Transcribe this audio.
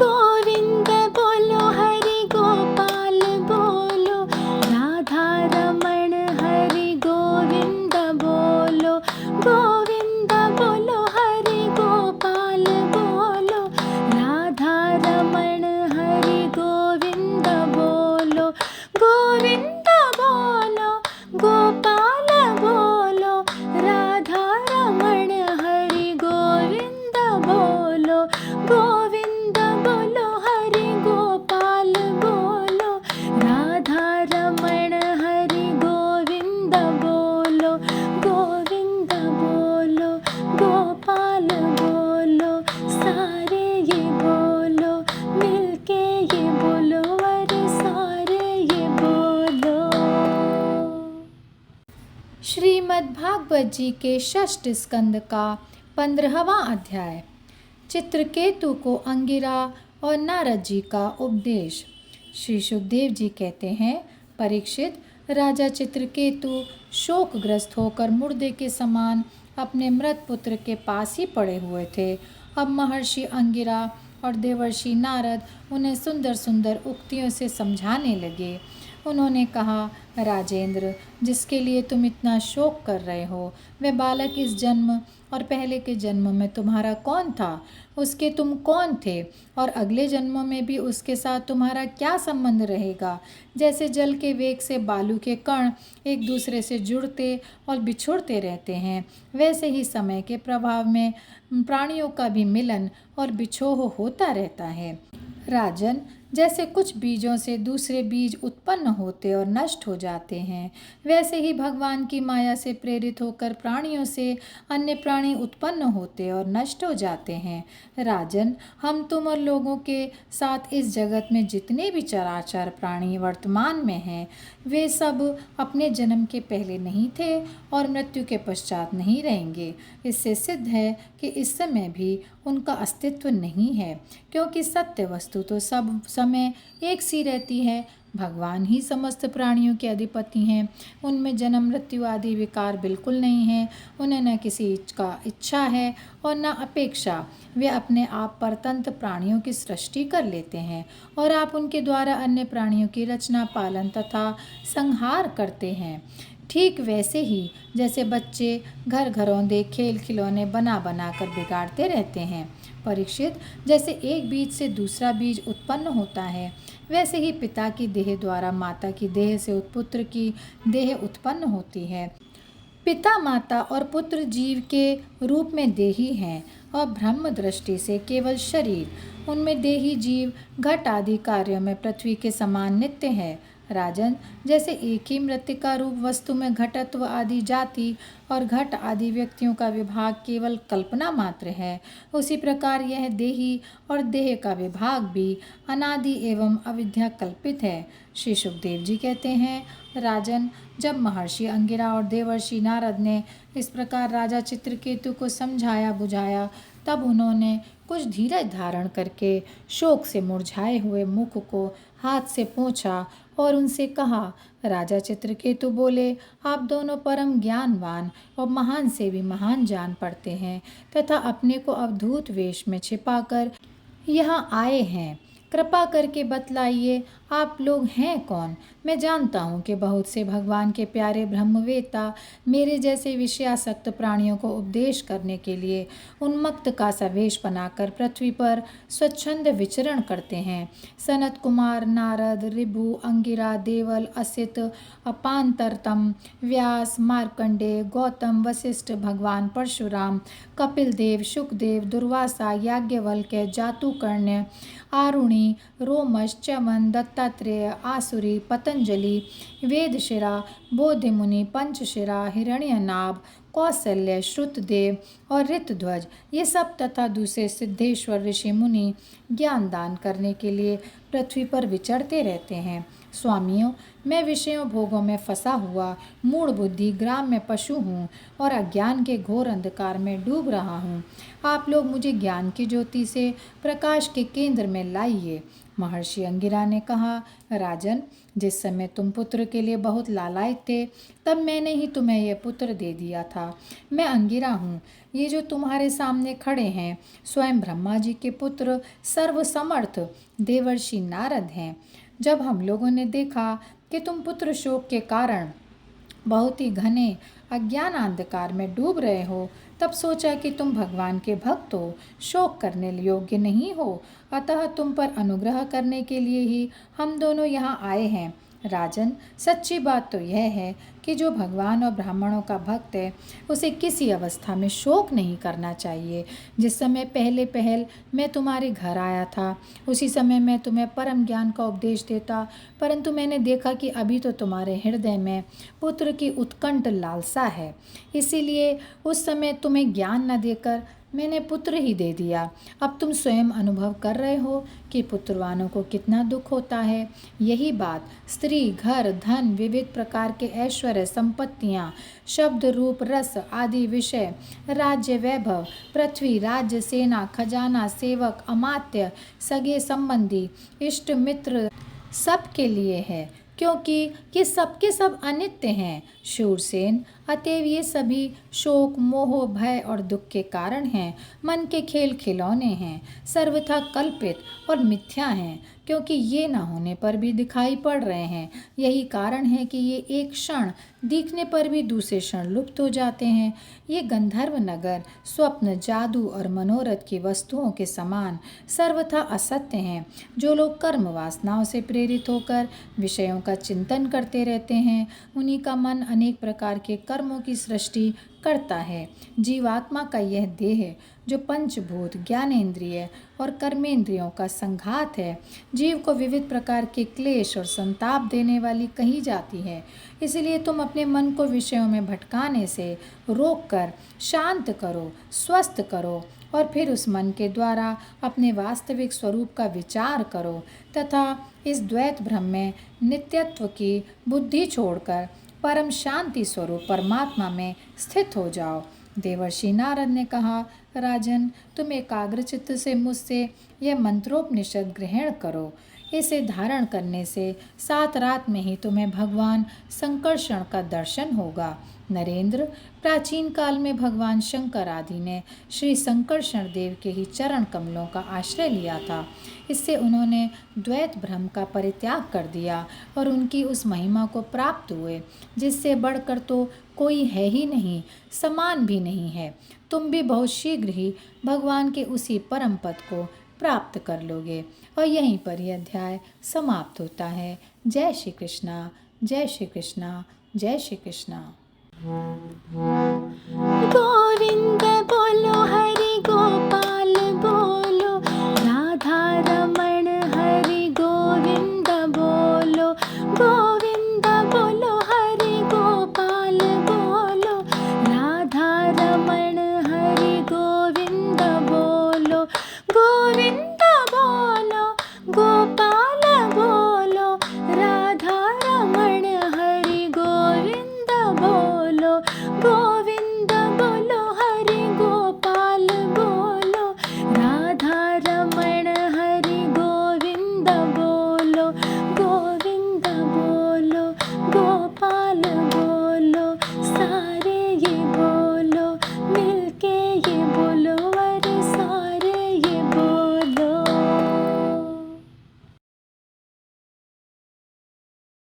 गोविंद बोलो हरि गोपाल बोलो, राधा रमण हरि गोविंद बोलो। गोविंद बोलो हरि गोपाल बोलो, राधा रमण हरि गोविंद बोलो। गोविंद बोलो गोपाल बोलो, राधा रमण हरि गोविंद बोलो। गोविंद बोलो हरि गोपाल बोलो, राधा रमण हरि गोविंद बोलो। गोविंद बोलो गोपाल बोलो, सारे ये बोलो, मिलके ये बोलो, अरे सारे ये बोलो। श्रीमद् भागवत जी के षष्ठ स्कंद का 15वां अध्याय। चित्रकेतु को अंगिरा और नारद जी का उपदेश। श्री सुखदेव जी कहते हैं, परीक्षित, राजा चित्रकेतु शोकग्रस्त होकर मुर्दे के समान अपने मृत पुत्र के पास ही पड़े हुए थे। अब महर्षि अंगिरा और देवर्षि नारद उन्हें सुंदर सुंदर उक्तियों से समझाने लगे। उन्होंने कहा, राजेंद्र, जिसके लिए तुम इतना शोक कर रहे हो, वह बालक इस जन्म और पहले के जन्म में तुम्हारा कौन था? उसके तुम कौन थे? और अगले जन्मों में भी उसके साथ तुम्हारा क्या संबंध रहेगा? जैसे जल के वेग से बालू के कण एक दूसरे से जुड़ते और बिछुड़ते रहते हैं, वैसे ही समय के प्रभाव में प्राणियों का भी मिलन और बिछोह होता रहता है। राजन, जैसे कुछ बीजों से दूसरे बीज उत्पन्न होते और नष्ट हो जाते हैं, वैसे ही भगवान की माया से प्रेरित होकर प्राणियों से अन्य प्राणी उत्पन्न होते और नष्ट हो जाते हैं। राजन, हम तुम और लोगों के साथ इस जगत में जितने भी चराचर प्राणी वर्तमान में हैं, वे सब अपने जन्म के पहले नहीं थे और मृत्यु के पश्चात नहीं रहेंगे। इससे सिद्ध है कि इस समय भी उनका अस्तित्व नहीं है, क्योंकि सत्य वस्तु तो सब समय एक सी रहती है। भगवान ही समस्त प्राणियों के अधिपति हैं। उनमें जन्म मृत्यु आदि विकार बिल्कुल नहीं है। उन्हें न किसी का इच्छा है और न अपेक्षा। वे अपने आप परतंत्र प्राणियों की सृष्टि कर लेते हैं और आप उनके द्वारा अन्य प्राणियों की रचना, पालन तथा संहार करते हैं। ठीक वैसे ही जैसे बच्चे घर घरौंदे खेल खिलौने बना बना कर बिगाड़ते रहते हैं। परीक्षित, जैसे एक बीज से दूसरा बीज उत्पन्न होता है, वैसे ही पिता की देह द्वारा माता की देह से पुत्र की देह उत्पन्न होती है। पिता, माता और पुत्र जीव के रूप में देही हैं और ब्रह्म दृष्टि से केवल शरीर। उनमें देही जीव घट आदि कार्यों में पृथ्वी के समान नित्य है। राजन, जैसे एक ही मृत्तिका रूप वस्तु में घटत्व आदि जाति और घट आदि व्यक्तियों का विभाग केवल कल्पना मात्र है, उसी प्रकार यह देही और देह का विभाग भी अनादि एवं अविद्या कल्पित है। श्री सुखदेव जी कहते हैं, राजन, जब महर्षि अंगिरा और देवर्षि नारद ने इस प्रकार राजा चित्रकेतु को समझाया बुझाया, तब उन्होंने कुछ धीरज धारण करके शोक से मुरझाए हुए मुख को हाथ से पोंछा और उनसे कहा, राजा चित्रकेतु बोले, आप दोनों परम ज्ञानवान और महान से भी महान जान पड़ते हैं तथा अपने को अवधूत वेश में छिपाकर यहाँ आए हैं। कृपा करके बतलाइए, आप लोग हैं कौन? मैं जानता हूँ कि बहुत से भगवान के प्यारे ब्रह्मवेत्ता मेरे जैसे विषयासक्त प्राणियों को उपदेश करने के लिए उन्मत्त का सा वेश बनाकर पृथ्वी पर स्वच्छंद विचरण करते हैं। सनत कुमार, नारद, ऋभु, अंगिरा, देवल, असित, अपांतरतम, व्यास, मार्कंडेय, गौतम, वशिष्ठ, भगवान परशुराम, कपिल देव, सुखदेव, दुर्वासा, याज्ञवल्क्य, जातुकर्ण्य, आरुणि, रोमश, च्यवन, दत्तात्रेय, आसुरी, पतंजलि, वेदशिरा, बोधिमुनि, पंचशिरा, हिरण्यनाभ, कौसल्य, श्रुतदेव और ऋतध्वज, ये सब तथा दूसरे सिद्धेश्वर ऋषि मुनि ज्ञान दान करने के लिए पृथ्वी पर विचरते रहते हैं। स्वामियों, मैं विषयों भोगों में फंसा हुआ मूढ़ बुद्धि ग्राम में पशु हूँ और अज्ञान के घोर अंधकार में डूब रहा हूँ। आप लोग मुझे ज्ञान की ज्योति से प्रकाश के केंद्र में लाइए। महर्षि अंगिरा ने कहा, राजन, जिस समय तुम पुत्र के लिए बहुत लालायित थे, तब मैंने ही तुम्हें यह पुत्र दे दिया था। मैं अंगिरा हूँ। ये जो तुम्हारे सामने खड़े हैं स्वयं ब्रह्मा जी के पुत्र सर्वसमर्थ देवर्षि नारद हैं। जब हम लोगों ने देखा कि तुम पुत्र शोक के कारण बहुत ही घने अज्ञान अंधकार में डूब रहे हो, तब सोचा कि तुम भगवान के भक्त हो, शोक करने योग्य नहीं हो, अतः तुम पर अनुग्रह करने के लिए ही हम दोनों यहाँ आए हैं। राजन, सच्ची बात तो यह है कि जो भगवान और ब्राह्मणों का भक्त है उसे किसी अवस्था में शोक नहीं करना चाहिए। जिस समय पहले पहल मैं तुम्हारे घर आया था, उसी समय मैं तुम्हें परम ज्ञान का उपदेश देता, परंतु मैंने देखा कि अभी तो तुम्हारे हृदय में पुत्र की उत्कंठ लालसा है, इसीलिए उस समय तुम्हें ज्ञान न देकर मैंने पुत्र ही दे दिया। अब तुम स्वयं अनुभव कर रहे हो कि पुत्रवानों को कितना दुख होता है। यही बात स्त्री, घर, धन, विविध प्रकार के ऐश्वर्य, संपत्तियाँ, शब्द, रूप, रस आदि विषय, राज्य, वैभव, पृथ्वी, राज्य, सेना, खजाना, सेवक, अमात्य, सगे संबंधी, इष्ट मित्र सब के लिए है, क्योंकि ये सबके सब अनित्य हैं। शूरसेन, अतएव ये सभी शोक, मोह, भय और दुख के कारण हैं, मन के खेल खिलौने हैं, सर्वथा कल्पित और मिथ्या हैं, क्योंकि ये न होने पर भी दिखाई पड़ रहे हैं। यही कारण है कि ये एक क्षण दिखने पर भी दूसरे क्षण लुप्त हो जाते हैं। ये गंधर्व नगर स्वप्न, जादू और मनोरथ की वस्तुओं के समान सर्वथा असत्य हैं। जो लोग कर्म वासनाओं से प्रेरित होकर विषयों का चिंतन करते रहते हैं, उन्हीं का मन अनेक प्रकार के कर्मों की सृष्टि करता है। जीवात्मा का यह देह जो पंचभूत, ज्ञानेंद्रिय और कर्मेंद्रियों का संघात है, जीव को विविध प्रकार के क्लेश और संताप देने वाली कही जाती है। इसलिए तुम अपने मन को विषयों में भटकाने से रोककर शांत करो, स्वस्थ करो और फिर उस मन के द्वारा अपने वास्तविक स्वरूप का विचार करो तथा इस द्वैत भ्रम में नित्यत्व की बुद्धि छोड़कर परम शांति स्वरूप परमात्मा में स्थित हो जाओ। देवर्षि नारद ने कहा, राजन, तुम एकाग्रचित्त से मुझसे यह मंत्रोपनिषद ग्रहण करो। इसे धारण करने से 7 रात में ही तुम्हें भगवान संकर्षण का दर्शन होगा। नरेंद्र, प्राचीन काल में भगवान शंकर आदि ने श्री संकर्षण देव के ही चरण कमलों का आश्रय लिया था। इससे उन्होंने द्वैत भ्रम का परित्याग कर दिया और उनकी उस महिमा को प्राप्त हुए जिससे बढ़कर तो कोई है ही नहीं, समान भी नहीं है। तुम भी बहुत शीघ्र ही भगवान के उसी परम पद को प्राप्त कर लोगे। और यहीं पर यह अध्याय समाप्त होता है। जय श्री कृष्णा, जय श्री कृष्णा, जय श्री कृष्णा। गोविंद बोलो, हरि गोपाल बोलो, राधा रमण हरि गोविंद बोलो। गोविंद बोलो, हरि गोपाल बोलो, राधा रमण हरि गोविंद बोलो। गोविंद बोलो, गोपाल बोलो, राधा रमण हरि गोविंद बोलो।